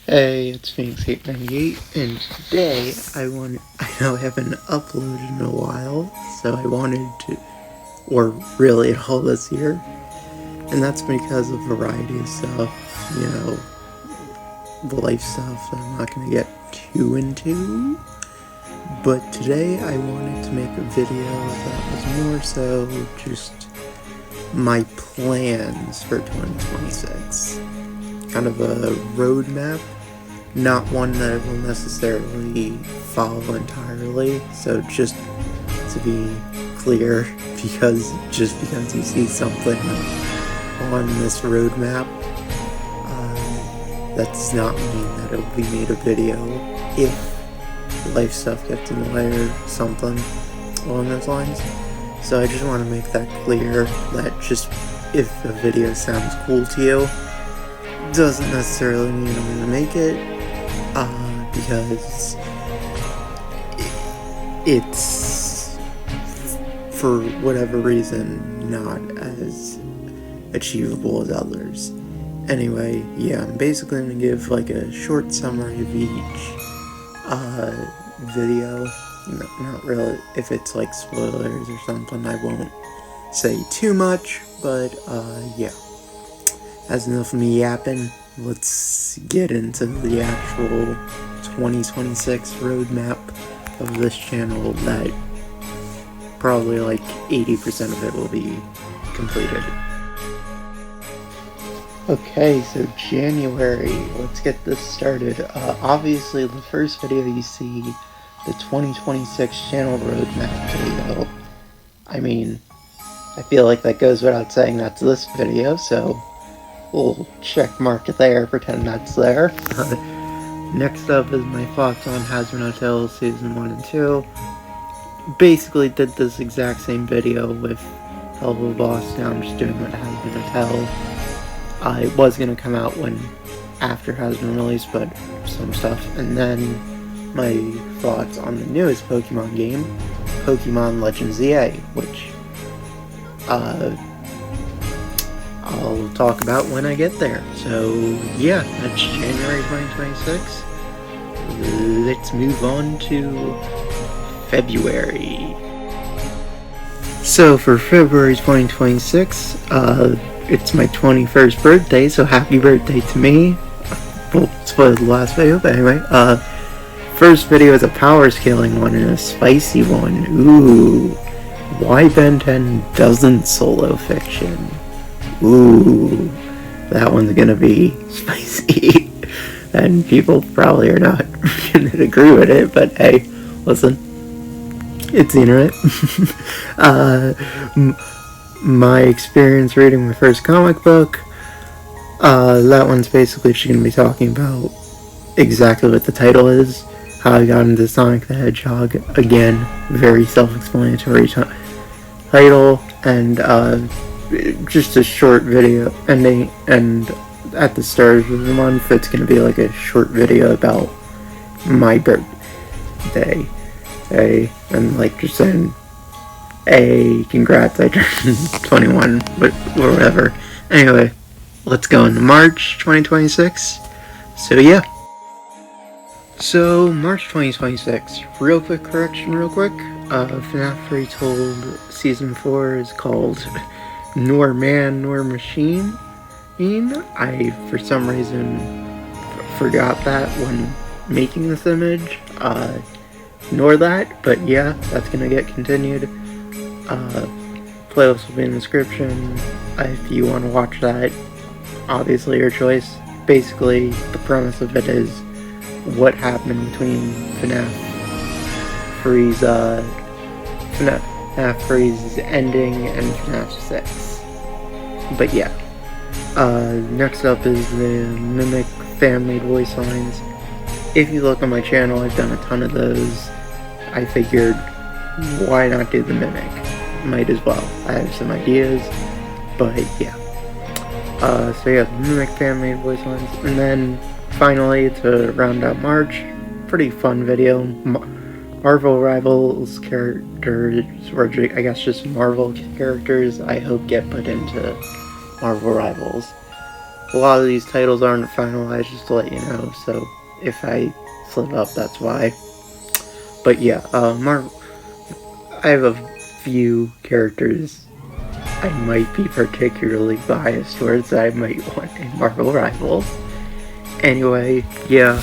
Hey, it's Phoenix898, and today I know I haven't uploaded in a while, so I wanted to, or really at all this year, and that's because of a variety of stuff, life stuff that I'm not going to get too into, but today I wanted to make a video that was more so just my plans for 2026, kind of a roadmap. Not one that I will necessarily follow entirely, so just to be clear, because you see something on this roadmap, that does not mean that it will be made a video if life stuff gets in the way or something along those lines. So I just want to make that clear, that just if a video sounds cool to you, doesn't necessarily mean I'm going to make it. Because it's, for whatever reason, not as achievable as others. Anyway, yeah, I'm basically going to give like a short summary of each video. Not really, if it's like spoilers or something, I won't say too much, but yeah. That's enough of me yapping. Let's get into the actual 2026 roadmap of this channel that probably like 80% of it will be completed. Okay, so January, let's get this started. Obviously the first video you see, the 2026 channel roadmap video. I mean, I feel like that goes without saying that's this video, so we'll check mark there, pretend that's there. Next up is my thoughts on Hazbin Hotel Season 1 and 2. Basically did this exact same video with Hell of a Boss, now I'm just doing what Hazbin Hotel. It was going to come out after Hazbin released, but some stuff. And then my thoughts on the newest Pokemon game, Pokemon Legends ZA, which I'll talk about when I get there. So yeah, that's January 2026. Let's move on to February. So for February 2026, it's my 21st birthday, so happy birthday to me. Well, spoiled the last video, but anyway, first video is a power scaling one and a spicy one. Ooh, why Ben 10 doesn't solo fiction? Ooh, that one's gonna be spicy. And people probably are not gonna agree with it, but hey, listen, it's the internet. My experience reading my first comic book, that one's basically just gonna be talking about exactly what the title is, how I got into Sonic the Hedgehog. Again, very self-explanatory title, and just a short video ending, and at the start of the month it's going to be like a short video about my birthday, and like just saying, hey, congrats, I turned 21, but whatever. Anyway, let's go into March 2026. So yeah. So March 2026, real quick correction, FNAF Retold Season 4 is called Nor Man Nor Machine. I, for some reason, forgot that when making this image. Ignore that, but yeah, that's gonna get continued. Playlist will be in the description if you want to watch that. Obviously your choice. Basically, the premise of it is what happened between FNAF Freeze's ending and FNAF 6. But yeah. Next up is the Mimic fan-made voice lines. If you look on my channel, I've done a ton of those. I figured, why not do the Mimic? Might as well. I have some ideas, but yeah. So yeah, Mimic fan-made voice lines. And then, finally, to round out March, pretty fun video. Marvel Rivals characters, or I guess just Marvel characters, I hope get put into Marvel Rivals. a lot of these titles aren't finalized, just to let you know, so if I slip up, that's why. But yeah, I have a few characters I might be particularly biased towards that I might want in Marvel Rivals. Anyway, yeah,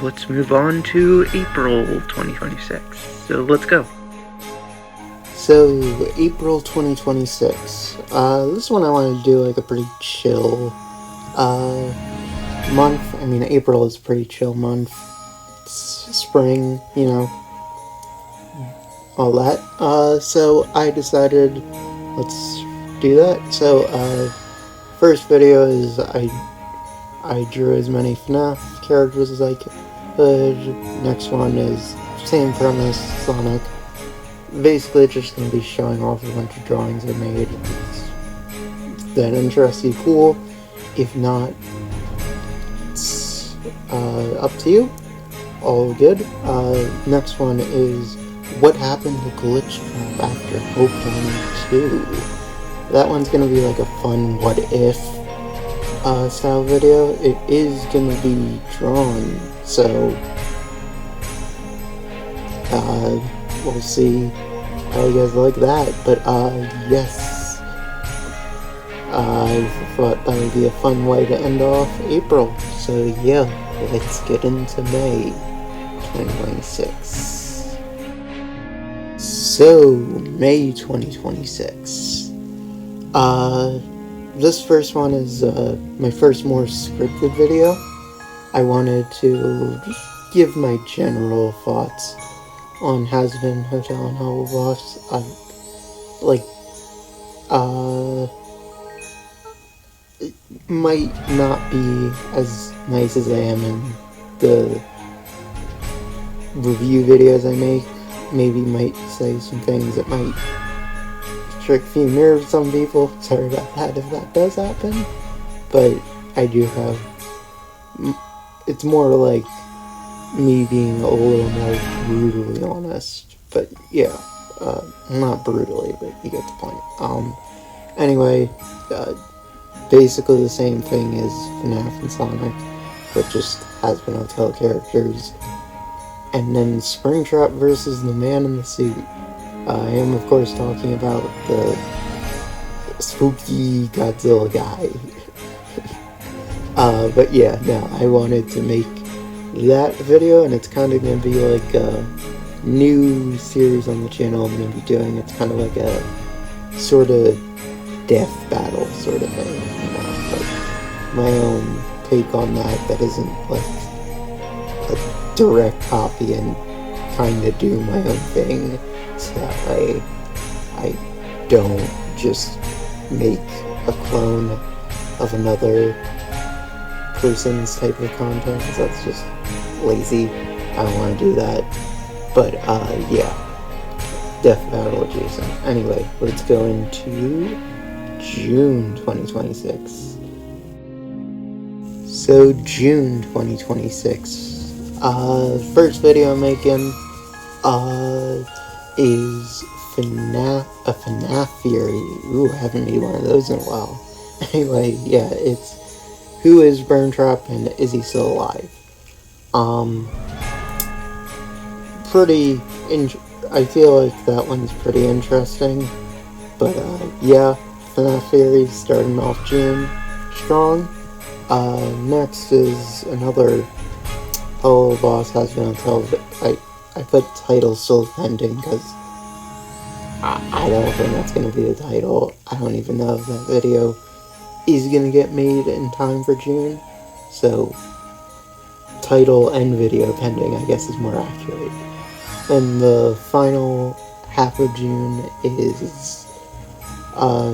let's move on to April 2026. So let's go. So, April 2026. This one I wanted to do like a pretty chill month. I mean, April is a pretty chill month. It's spring, you know, all that. So I decided, let's do that. So, first video is I drew as many FNAF characters as I could. Next one is same premise, Sonic. Basically, it's just going to be showing off a bunch of drawings I made. If that interests you, cool. If not, it's up to you. All good. Next one is what happened to Glitch Trap after opening 2. That one's going to be like a fun what if style video. It is going to be drawn, so we'll see how you guys like that. But yes, I thought that would be a fun way to end off April. So yeah, let's get into May 2026. So May 2026. This first one is my first more scripted video. I wanted to just give my general thoughts on Has-Been Hotel and Hollow Boss. It might not be as nice as I am in the review videos I make. Maybe might say some things that might trick a few nerves some people. Sorry about that if that does happen. But I do have... It's more like me being a little more brutally honest. But yeah, not brutally, but you get the point. Anyway, basically the same thing as FNAF and Sonic, but just Has-Been Hotel characters. And then Springtrap versus the Man in the Suit. I am, of course, talking about the spooky Godzilla guy. But yeah, no, I wanted to make that video, and it's kind of going to be like a new series on the channel I'm going to be doing. It's kind of like a sort of death battle sort of thing, you know, like my own take on that isn't like a direct copy and kind of do my own thing, so that way I don't just make a clone of another person's type of content, because that's just lazy. I don't want to do that. But yeah, death battle adjacent. Anyway, let's go into June 2026. So June 2026. First video I'm making is a FNAF theory. Ooh, I haven't made one of those in a while. Anyway, yeah, it's who is Burntrap and is he still alive? I feel like that one's pretty interesting. But yeah, FNAF theory starting off June strong. Next is another Hollow Boss Has-Been Hotel. I put title still pending because I don't think that's going to be the title. I don't even know if that video is going to get made in time for June. So, title and video pending, I guess, is more accurate. And the final half of June is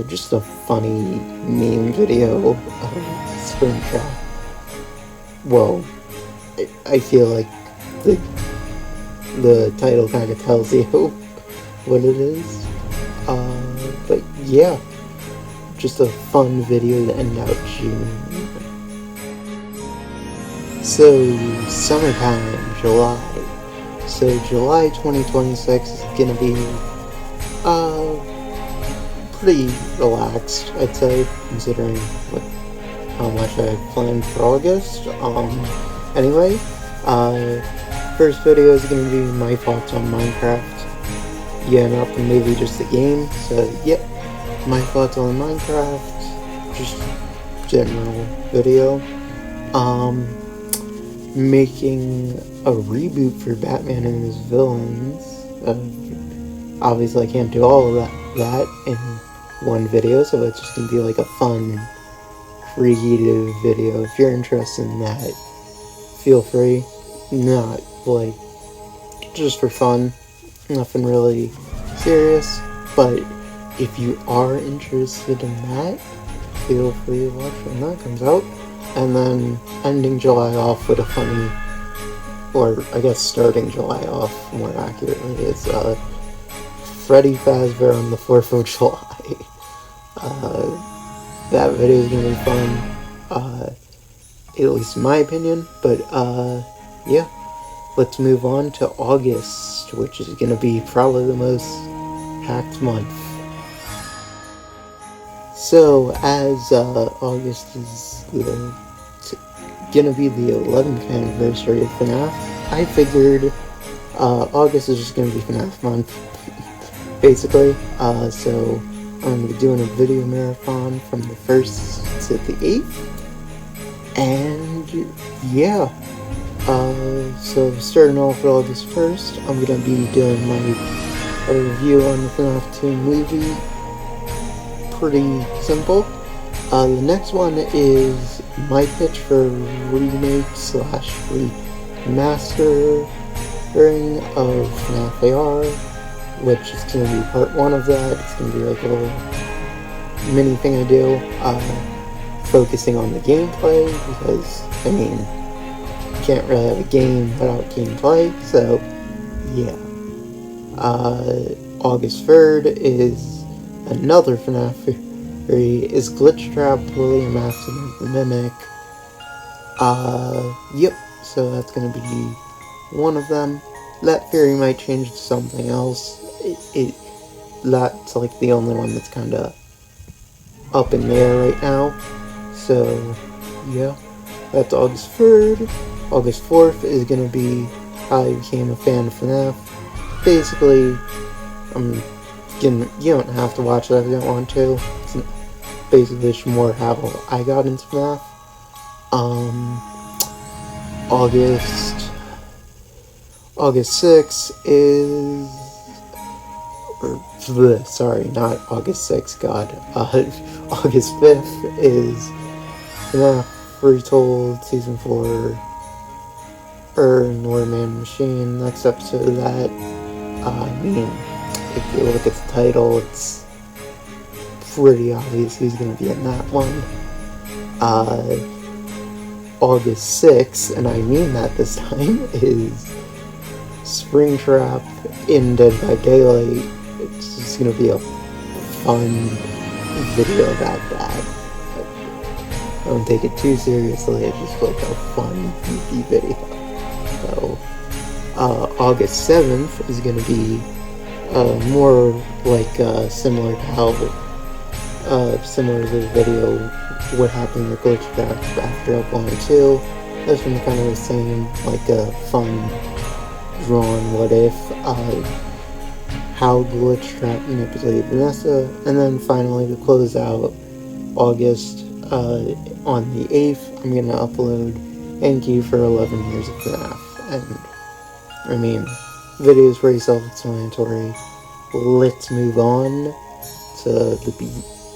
just a funny meme video of Springtrap. Well, I feel like the title kind of tells you what it is. But yeah, just a fun video to end out June. So, summertime, July. So, July 2026 is gonna be pretty relaxed, I'd say, considering what how much I planned for August. Anyway, first video is going to be my thoughts on Minecraft. Yeah, not the movie, just the game. So, yep, my thoughts on Minecraft, just general video. Making a reboot for Batman and his villains. Obviously I can't do all of that in one video, so it's just gonna be like a fun, creative video. If you're interested in that, feel free. Not like just for fun, nothing really serious, but if you are interested in that, feel free to watch when that comes out. And then ending July off with a funny, or I guess starting July off more accurately, is Freddy Fazbear on the 4th of July. That video is going to be fun, at least in my opinion, but yeah, let's move on to August, which is going to be probably the most packed month. So, as August is gonna be the 11th anniversary of FNAF, I figured August is just gonna be FNAF month, basically. So I'm gonna be doing a video marathon from the 1st to the 8th, and yeah. So starting off with August 1st, I'm gonna be doing my review on the FNAF 2 movie. Pretty simple. The next one is my pitch for remake / remastering of FNAF AR, which is going to be part 1 of that. It's going to be like a little mini thing I do, focusing on the gameplay, because, I mean, you can't really have a game without gameplay, so, yeah. August 3rd is another FNAF is Glitch Trap, William Afton the Mimic. Yep, so that's gonna be one of them. That theory might change to something else. That's like the only one that's kinda up in the air right now. So, yeah, that's August 3rd. August 4th is gonna be how I became a fan of FNAF. Basically, you don't have to watch that if you don't want to. It's basically just more how I got into FNAF. August 6th is... sorry, not August 6th, God. August 5th is FNAF Retold Season 4 Norman Machine. Next episode of that. I mean, if you look at the title, it's pretty obvious who's going to be in that one. August 6th, and I mean that this time, is Springtrap in Dead by Daylight. It's just going to be a fun video about that. I don't take it too seriously, it's just like a fun, goofy video. So, August 7th is going to be more like similar to how similar to the video what happened with Glitch Trap after uploading 2. That's been kind of the same, like a fun drawn what if how Glitch Trap manipulated Vanessa, and then finally to close out August on the 8th I'm gonna upload Thank You for 11 Years of FNAF. And I mean, video is pretty self-explanatory. Let's move on to the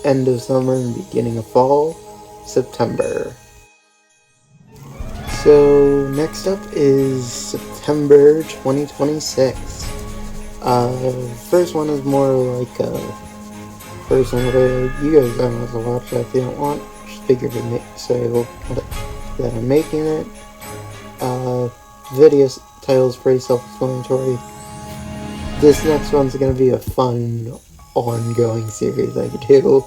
end of summer and beginning of fall, September. So next up is September 2026. First one is more like a personal video. You guys don't have to watch that if you don't want. Just figured to say that I'm making it. Video title is pretty self-explanatory. This next one's gonna be a fun, ongoing series I could do,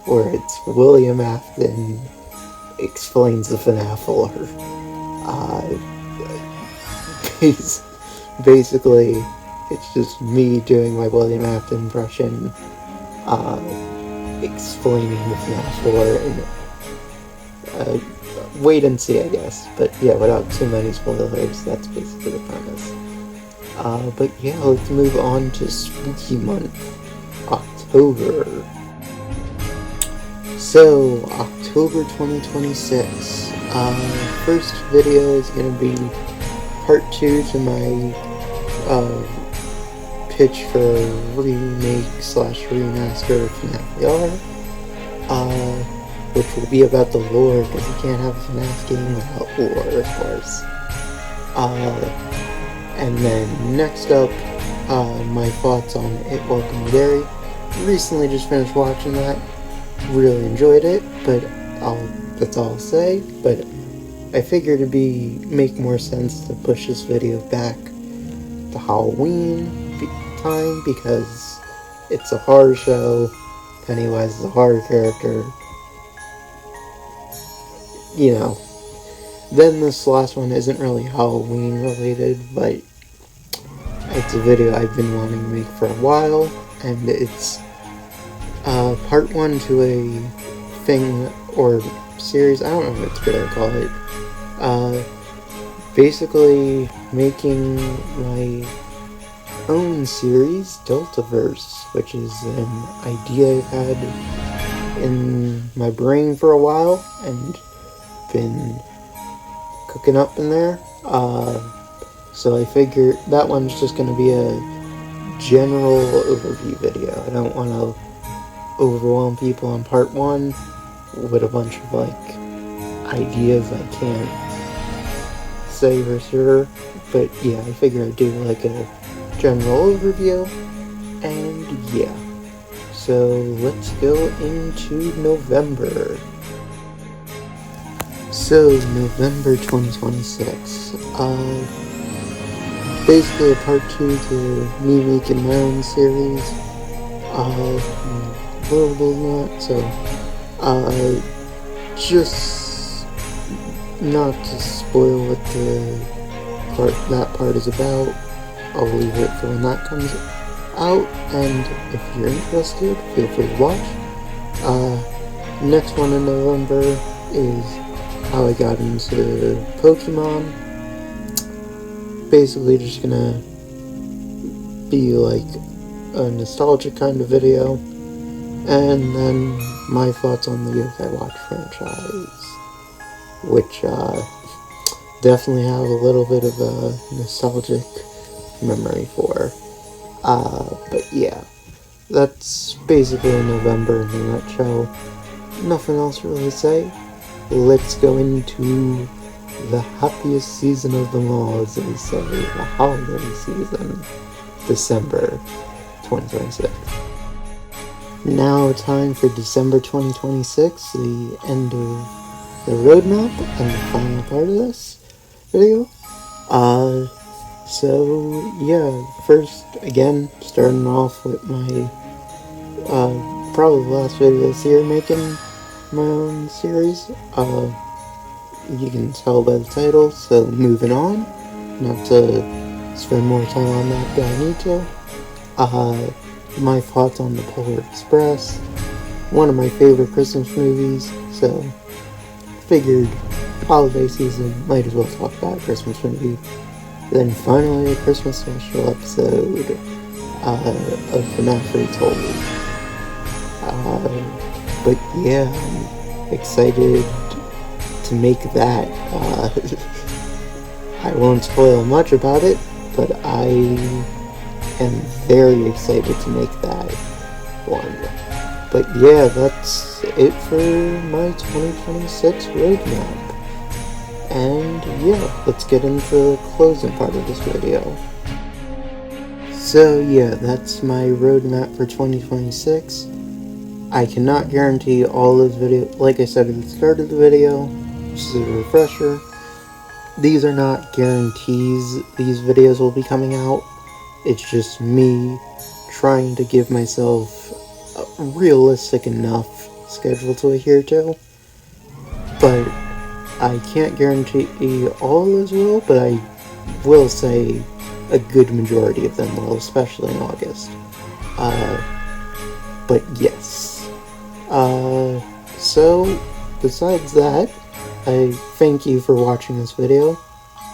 where it's William Afton explains the FNAF lore. Basically, it's just me doing my William Afton impression, explaining the FNAF lore, and wait and see, I guess. But yeah, without too many spoilers, that's basically the premise. But yeah, let's move on to spooky month, October. So, October 2026. First video is gonna be part 2 to my pitch for a remake/remaster of FNAF VR. Which will be about the lore, because you can't have a FNAF game without lore, of course. And then next up, my thoughts on It Welcome Gary. Recently just finished watching that. Really enjoyed it, but that's all I'll say. But I figured it'd make more sense to push this video back to Halloween time, because it's a horror show. Pennywise is a horror character. You know. Then this last one isn't really Halloween related, but it's a video I've been wanting to make for a while, and it's part 1 to a thing or series, I don't know what it's better to call it. Basically making my own series, Deltaverse, which is an idea I've had in my brain for a while and been cooking up in there. So I figured that one's just going to be a general overview video. I don't want to overwhelm people on part 1 with a bunch of ideas I can't say for sure. But yeah, I figure I'd do a general overview. And yeah. So let's go into November. So, November 2026, basically a part 2 to me making my own series, just not to spoil what that part is about. I'll leave it for when that comes out, and if you're interested, feel free to watch. Next one in November is how I got into Pokemon. Basically just gonna be a nostalgic kind of video, and then my thoughts on the Yokai Watch franchise, which definitely have a little bit of a nostalgic memory for. But yeah, that's basically November in a nutshell. Nothing else really to say. Let's go into the happiest season of them all, as they say, the holiday season, December 2026. Now time for December 2026, the end of the roadmap and the final part of this video. So yeah, first, again, starting off with my, probably the last video this year making my own series. You can tell by the title, so moving on. Not to spend more time on that than I need to. My thoughts on the Polar Express, one of my favorite Christmas movies, so figured holiday season, might as well talk about a Christmas movie. Then finally a Christmas special episode of FNAF Retold. But yeah, I'm excited to make that. I won't spoil much about it, but I am very excited to make that one. But yeah, that's it for my 2026 roadmap. And yeah, let's get into the closing part of this video. So yeah, that's my roadmap for 2026. I cannot guarantee all those videos, like I said at the start of the video, just as a refresher, these are not guarantees these videos will be coming out. It's just me trying to give myself a realistic enough schedule to adhere to. But I can't guarantee all those will, but I will say a good majority of them will, especially in August. But yes. So, besides that, I thank you for watching this video.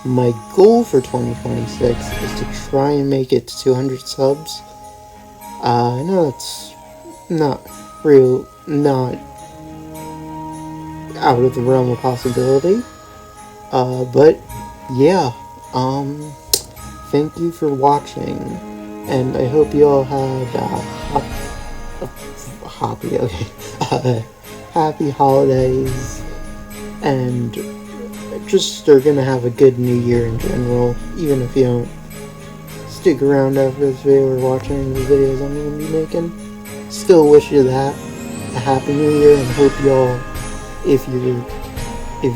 My goal for 2026 is to try and make it to 200 subs. I know it's not out of the realm of possibility. But yeah, thank you for watching, and I hope you all had happy holidays, and just are gonna have a good new year in general, even if you don't stick around after this video or watch any of the videos I'm gonna be making. Still wish you that, a happy new year, and hope y'all, if you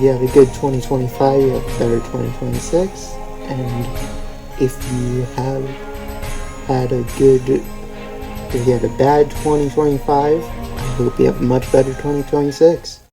had a good 2025, you have a better 2026, and if you had a bad 2025, I hope you have a much better 2026.